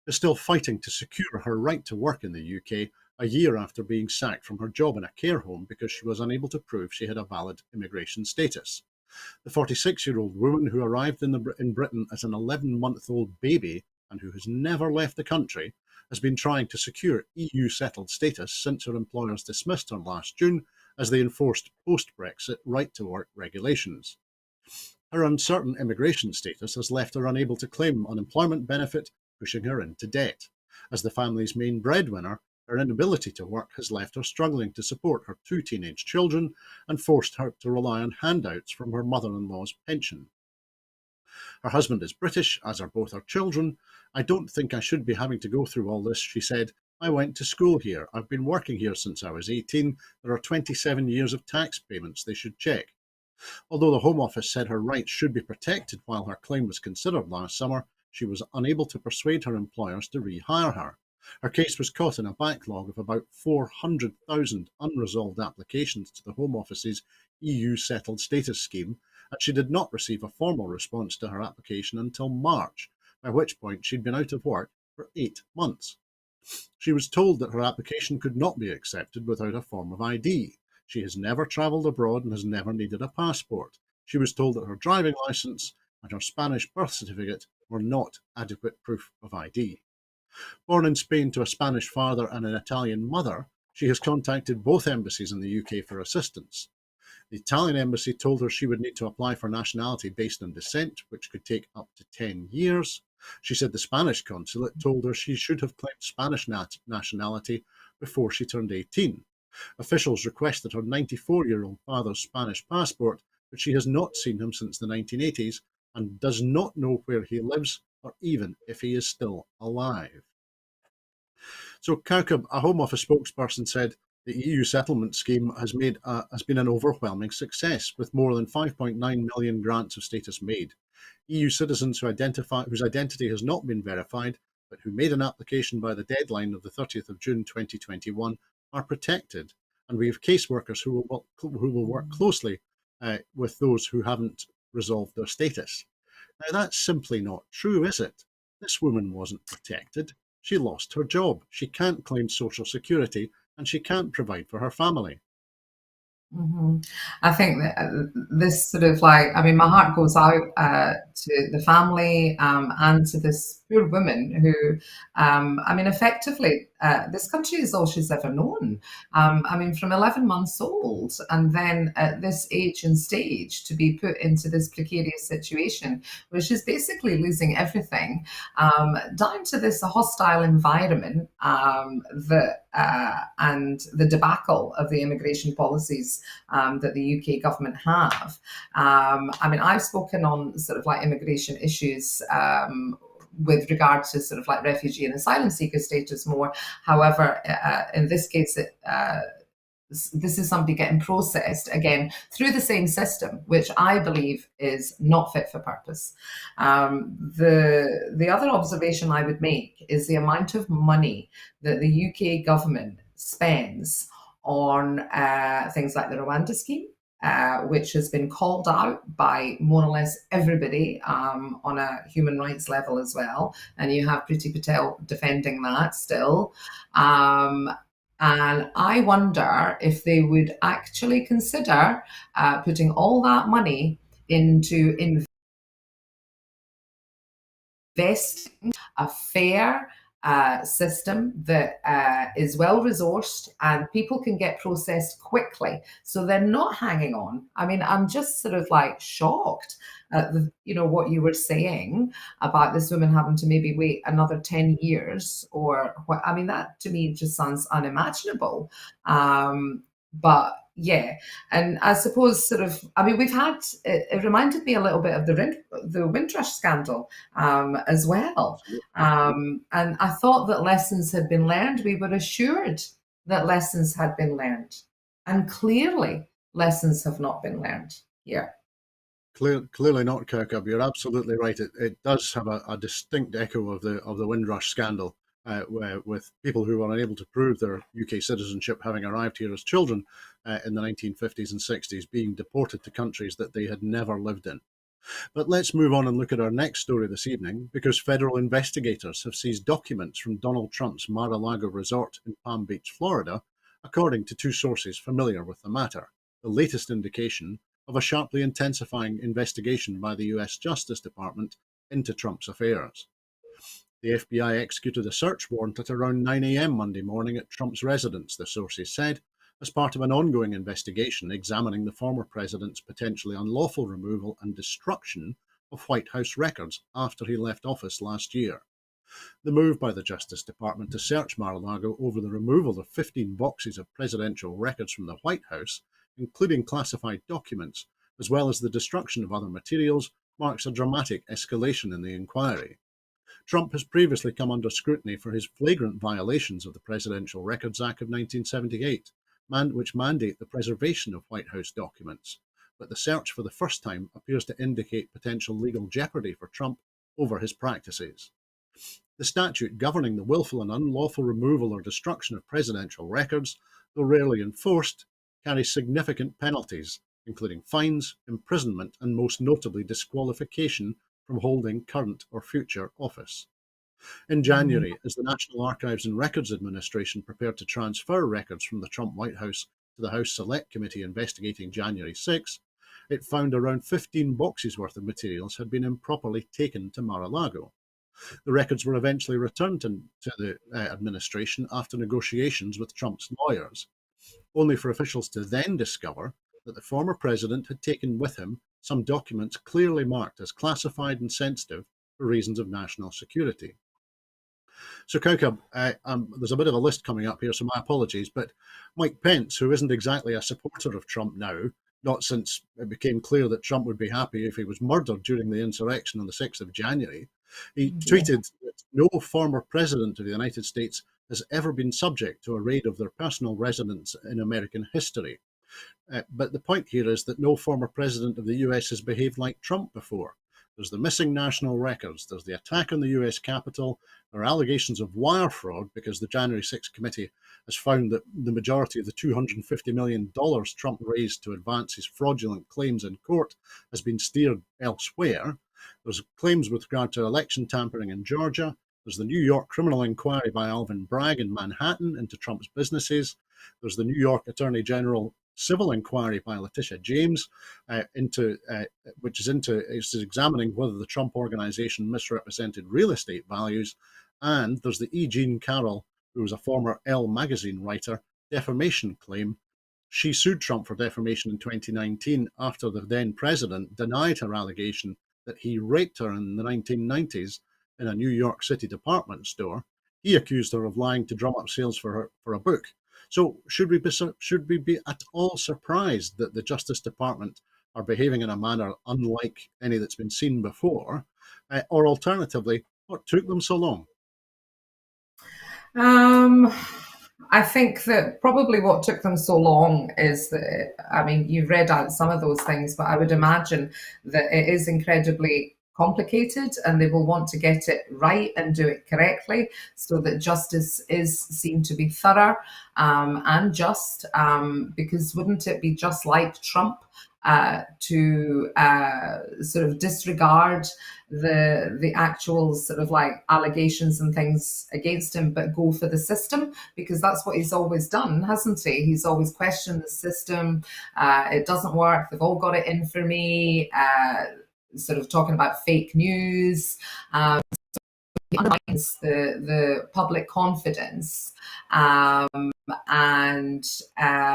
is still fighting to secure her right to work in the UK a year after being sacked from her job in a care home because she was unable to prove she had a valid immigration status. The 46-year-old woman who arrived in Britain as an 11-month-old baby and who has never left the country has been trying to secure EU settled status since her employers dismissed her last June as they enforced post-Brexit right-to-work regulations. Her uncertain immigration status has left her unable to claim unemployment benefit, pushing her into debt. As the family's main breadwinner, her inability to work has left her struggling to support her two teenage children and forced her to rely on handouts from her mother-in-law's pension. Her husband is British, as are both her children. "I don't think I should be having to go through all this," she said. "I went to school here. I've been working here since I was 18. There are 27 years of tax payments they should check." Although the Home Office said her rights should be protected while her claim was considered last summer, she was unable to persuade her employers to rehire her. Her case was caught in a backlog of about 400,000 unresolved applications to the Home Office's EU Settled Status Scheme, and she did not receive a formal response to her application until March, by which point she'd been out of work for 8 months. She was told that her application could not be accepted without a form of ID. She has never travelled abroad and has never needed a passport. She was told that her driving licence and her Spanish birth certificate were not adequate proof of ID. Born in Spain to a Spanish father and an Italian mother, she has contacted both embassies in the UK for assistance. The Italian embassy told her she would need to apply for nationality based on descent, which could take up to 10 years. She said the Spanish consulate told her she should have claimed Spanish nationality before she turned 18. Officials requested her 94-year-old father's Spanish passport, but she has not seen him since the 1980s and does not know where he lives or even if he is still alive. So Kaukab, a Home Office spokesperson, said the EU settlement scheme has been an overwhelming success, with more than 5.9 million grants of status made. EU citizens whose identity has not been verified, but who made an application by the deadline of the 30th of June 2021, are protected, and we have caseworkers who will work closely with those who haven't resolved their status. Now, that's simply not true, is it? This woman wasn't protected. She lost her job. She can't claim Social Security and she can't provide for her family. hmm I think that this sort of like, I mean, my heart goes out to the family and to this poor woman who, I mean, effectively, this country is all she's ever known. I mean, from 11 months old and then at this age and stage to be put into this precarious situation where she's basically losing everything, down to this hostile environment and the debacle of the immigration policies that the UK government have. I mean, I've spoken on sort of like immigration issues. With regard to sort of like refugee and asylum seeker status more. However, in this case, this is somebody getting processed again through the same system, which I believe is not fit for purpose. The other observation I would make is the amount of money that the UK government spends on things like the Rwanda scheme. Which has been called out by more or less everybody on a human rights level as well. And you have Priti Patel defending that still. And I wonder if they would actually consider putting all that money into investing a fair system that is well resourced and people can get processed quickly. So they're not hanging on. I mean, I'm just sort of like shocked at what you were saying about this woman having to maybe wait another 10 years or what. I mean, that to me just sounds unimaginable. But yeah, and I suppose I mean, we've had, it reminded me a little bit of the Windrush scandal as well. Absolutely. And I thought that lessons had been learned. We were assured that lessons had been learned. And clearly, lessons have not been learned here. Clearly not, Kaukab. You're absolutely right. It does have a distinct echo of the Windrush scandal, with people who were unable to prove their UK citizenship, having arrived here as children in the 1950s and 60s, being deported to countries that they had never lived in. But let's move on and look at our next story this evening, because federal investigators have seized documents from Donald Trump's Mar-a-Lago resort in Palm Beach, Florida, according to two sources familiar with the matter. The latest indication of a sharply intensifying investigation by the US Justice Department into Trump's affairs. The FBI executed a search warrant at around 9 a.m. Monday morning at Trump's residence, the sources said, as part of an ongoing investigation examining the former president's potentially unlawful removal and destruction of White House records after he left office last year. The move by the Justice Department to search Mar-a-Lago over the removal of 15 boxes of presidential records from the White House, including classified documents, as well as the destruction of other materials, marks a dramatic escalation in the inquiry. Trump has previously come under scrutiny for his flagrant violations of the Presidential Records Act of 1978, which mandate the preservation of White House documents. But the search for the first time appears to indicate potential legal jeopardy for Trump over his practices. The statute governing the willful and unlawful removal or destruction of presidential records, though rarely enforced, carries significant penalties, including fines, imprisonment, and most notably disqualification from holding current or future office. In Mhm. January, as the National Archives and Records Administration prepared to transfer records from the Trump White House to the House Select Committee investigating January 6, it found around 15 boxes worth of materials had been improperly taken to Mar-a-Lago. The records were eventually returned to the administration after negotiations with Trump's lawyers, only for officials to then discover that the former president had taken with him some documents clearly marked as classified and sensitive for reasons of national security. So, Kaukab, there's a bit of a list coming up here, so my apologies. But Mike Pence, who isn't exactly a supporter of Trump now, not since it became clear that Trump would be happy if he was murdered during the insurrection on the 6th of January, he Yeah. tweeted that no former president of the United States has ever been subject to a raid of their personal residence in American history. But the point here is that no former president of the US has behaved like Trump before. There's the missing national records, there's the attack on the US Capitol, there are allegations of wire fraud because the January 6th committee has found that the majority of the $250 million Trump raised to advance his fraudulent claims in court has been steered elsewhere. There's claims with regard to election tampering in Georgia. There's the New York criminal inquiry by Alvin Bragg in Manhattan into Trump's businesses. There's the New York Attorney General civil inquiry by Letitia James, which is examining whether the Trump organization misrepresented real estate values. And there's the E. Jean Carroll, who was a former Elle magazine writer, defamation claim. She sued Trump for defamation in 2019 after the then president denied her allegation that he raped her in the 1990s in a New York City department store. He accused her of lying to drum up sales for a book. So should we be at all surprised that the Justice Department are behaving in a manner unlike any that's been seen before, or alternatively, what took them so long? Um, I think that probably what took them so long is that, I mean, you've read out some of those things, but I would imagine that it is incredibly complicated and they will want to get it right and do it correctly so that justice is seen to be thorough and just, because wouldn't it be just like Trump to sort of disregard the actual sort of like allegations and things against him, but go for the system because that's what he's always done, hasn't he? He's always questioned the system. It doesn't work. They've all got it in for me. Sort of talking about fake news. undermines the public confidence, um, and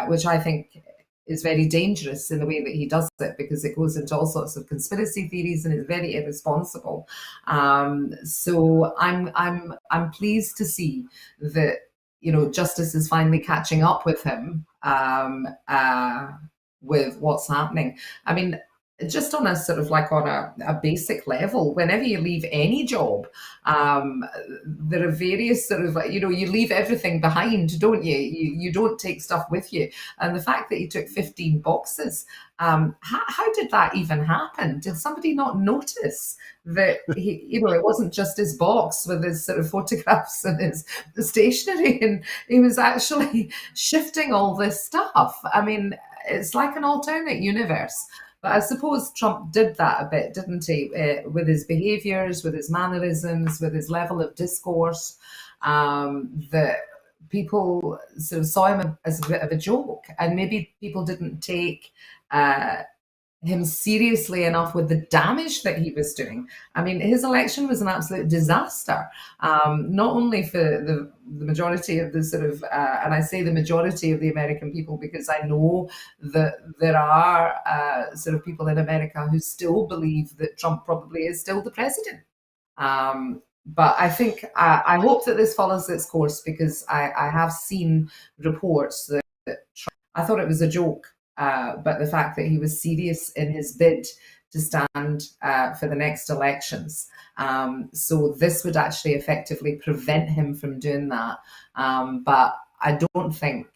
which I think is very dangerous in the way that he does it, because it goes into all sorts of conspiracy theories and is very irresponsible. So I'm pleased to see that, justice is finally catching up with him, with what's happening. I mean, just on a sort of like on a basic level, whenever you leave any job, um, there are various sort of, you leave everything behind, don't you? You don't take stuff with you. And the fact that he took 15 boxes, how did that even happen? Did somebody not notice that it wasn't just his box with his sort of photographs and his stationery, and he was actually shifting all this stuff? I mean, it's like an alternate universe. But I suppose Trump did that a bit, didn't he? With his behaviours, with his mannerisms, with his level of discourse, that people sort of saw him as a bit of a joke, and maybe people didn't take uh, him seriously enough with the damage that he was doing. I mean, his election was an absolute disaster, not only for the majority of the sort of, and I say the majority of the American people because I know that there are sort of people in America who still believe that Trump probably is still the president. But I think, I hope that this follows its course, because I have seen reports that I thought it was a joke, but the fact that he was serious in his bid to stand for the next elections. So this would actually effectively prevent him from doing that. But I don't think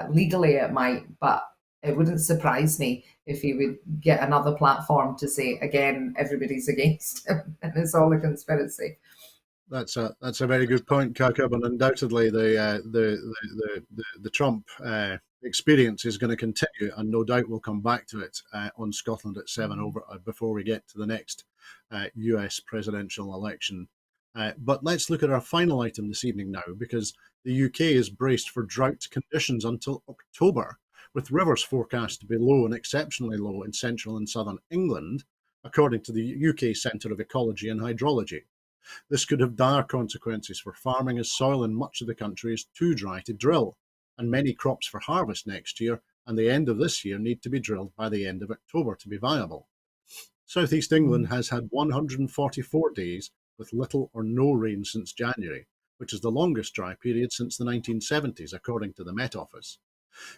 legally it might, but it wouldn't surprise me if he would get another platform to say, again, everybody's against him and it's all a conspiracy. That's a very good point, Kaukab, and undoubtedly the Trump experience is going to continue, and no doubt we'll come back to it on Scotland at 7 over before we get to the next U.S. presidential election. But let's look at our final item this evening now, because the UK is braced for drought conditions until October, with rivers forecast to be low and exceptionally low in central and southern England, according to the UK Centre of Ecology and Hydrology. This could have dire consequences for farming, as soil in much of the country is too dry to drill, and many crops for harvest next year and the end of this year need to be drilled by the end of October to be viable. South East England has had 144 days with little or no rain since January, which is the longest dry period since the 1970s, according to the Met Office.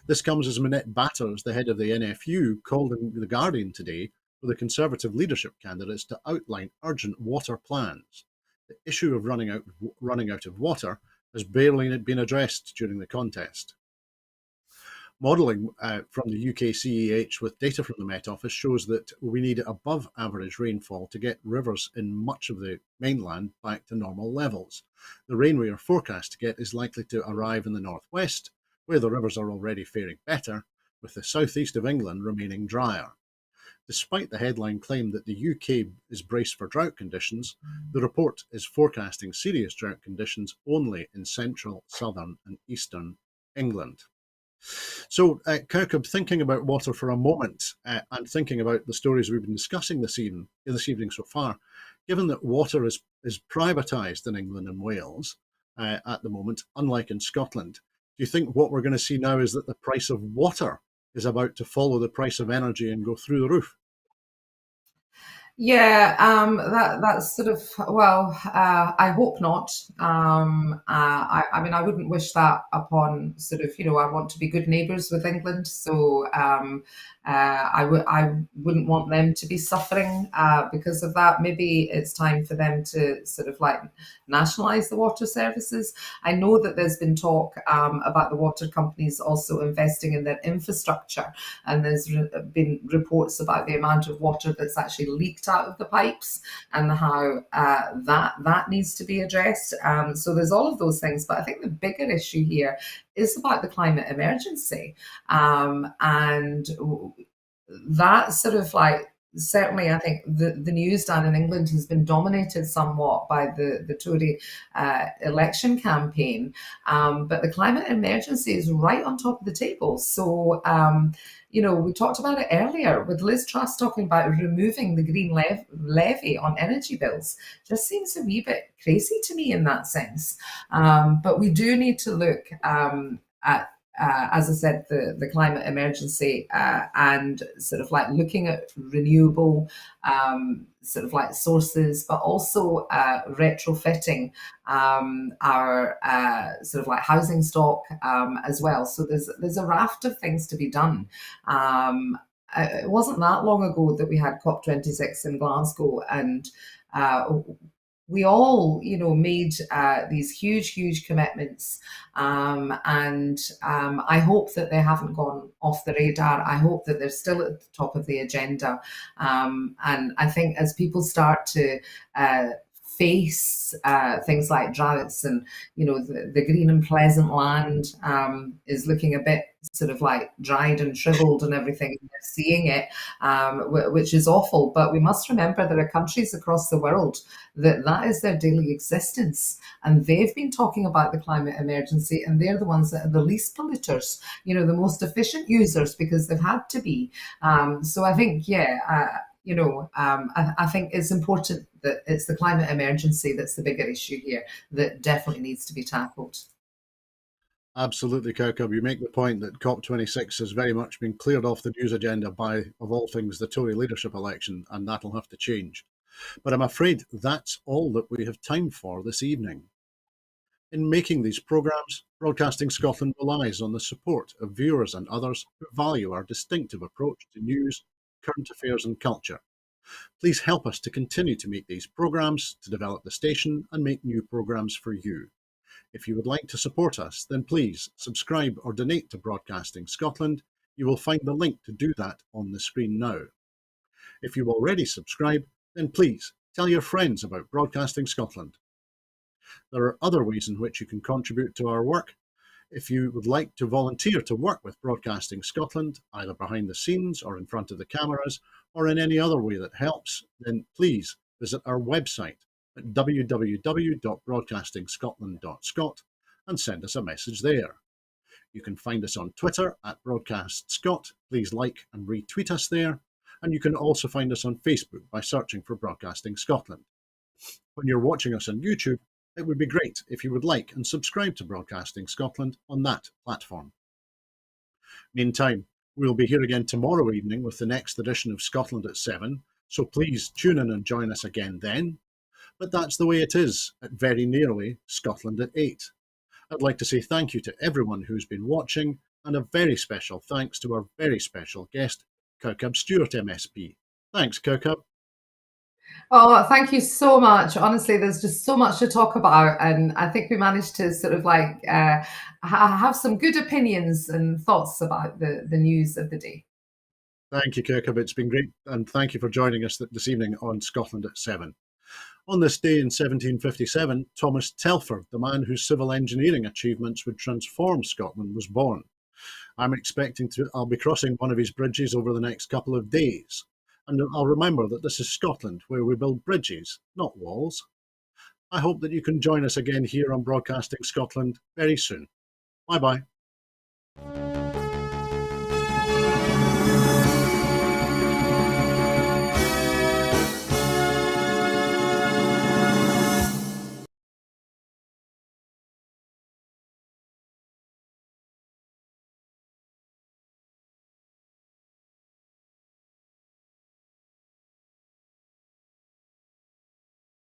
This comes as Minette Batters, the head of the NFU, called in The Guardian today for the Conservative leadership candidates to outline urgent water plans. The issue of running out of water has barely been addressed during the contest. Modelling from the UK CEH with data from the Met Office shows that we need above average rainfall to get rivers in much of the mainland back to normal levels. The rain we are forecast to get is likely to arrive in the northwest, where the rivers are already faring better, with the southeast of England remaining drier. Despite the headline claim that the UK is braced for drought conditions, the report is forecasting serious drought conditions only in central, southern, and eastern England. So, Kaukab, thinking about water for a moment and thinking about the stories we've been discussing this evening so far, given that water is privatised in England and Wales at the moment, unlike in Scotland, do you think what we're going to see now is that the price of water is about to follow the price of energy and go through the roof? Yeah, that's sort of, well, I hope not. I mean, I wouldn't wish that upon sort of, I want to be good neighbours with England, so I wouldn't want them to be suffering because of that. Maybe it's time for them to sort of like nationalise the water services. I know that there's been talk about the water companies also investing in their infrastructure, and there's been reports about the amount of water that's actually leaked out of the pipes, and how that needs to be addressed. So there's all of those things, but I think the bigger issue here is about the climate emergency, and that sort of like, certainly I think the news down in England has been dominated somewhat by the Tory election campaign, but the climate emergency is right on top of the table. So We talked about it earlier with Liz Truss talking about removing the green levy on energy bills. Just seems a wee bit crazy to me in that sense. But we do need to look at as I said, the climate emergency and sort of like looking at renewable sort of like sources, but also retrofitting our sort of like housing stock as well. So there's a raft of things to be done. It wasn't that long ago that we had COP26 in Glasgow, and uh, we all, made these huge commitments, and I hope that they haven't gone off the radar. I hope that they're still at the top of the agenda, and I think as people start to face things like droughts, and the green and pleasant land is looking a bit sort of like dried and shriveled and everything. They're seeing it, which is awful. But we must remember there are countries across the world that is their daily existence, and they've been talking about the climate emergency, and they're the ones that are the least polluters, the most efficient users, because they've had to be. So I think, yeah. I think it's important that it's the climate emergency that's the bigger issue here that definitely needs to be tackled. Absolutely, Kaukab. You make the point that COP26 has very much been cleared off the news agenda by, of all things, the Tory leadership election, and that'll have to change. But I'm afraid that's all that we have time for this evening. In making these programmes, Broadcasting Scotland relies on the support of viewers and others who value our distinctive approach to news, current affairs, and culture. Please help us to continue to make these programmes, to develop the station, and make new programmes for you. If you would like to support us, then please subscribe or donate to Broadcasting Scotland. You will find the link to do that on the screen now. If you already subscribe, then please tell your friends about Broadcasting Scotland. There are other ways in which you can contribute to our work. If you would like to volunteer to work with Broadcasting Scotland, either behind the scenes or in front of the cameras, or in any other way that helps, then please visit our website at www.broadcastingscotland.scot and send us a message there. You can find us on Twitter at BroadcastScot. Please like and retweet us there. And you can also find us on Facebook by searching for Broadcasting Scotland. When you're watching us on YouTube, it would be great if you would like and subscribe to Broadcasting Scotland on that platform. Meantime, we'll be here again tomorrow evening with the next edition of Scotland at 7, so please tune in and join us again then. But that's the way it is at very nearly Scotland at 8. I'd like to say thank you to everyone who's been watching, and a very special thanks to our very special guest, Kaukab Stewart MSP. Thanks, Kaukab. Oh, thank you so much. Honestly, there's just so much to talk about, and I think we managed to sort of like have some good opinions and thoughts about the news of the day. Thank you, Kaukab. It's been great, and thank you for joining us this evening on Scotland at 7. On this day in 1757, Thomas Telford, the man whose civil engineering achievements would transform Scotland, was born. I'll be crossing one of his bridges over the next couple of days. And I'll remember that this is Scotland, where we build bridges, not walls. I hope that you can join us again here on Broadcasting Scotland very soon. Bye-bye.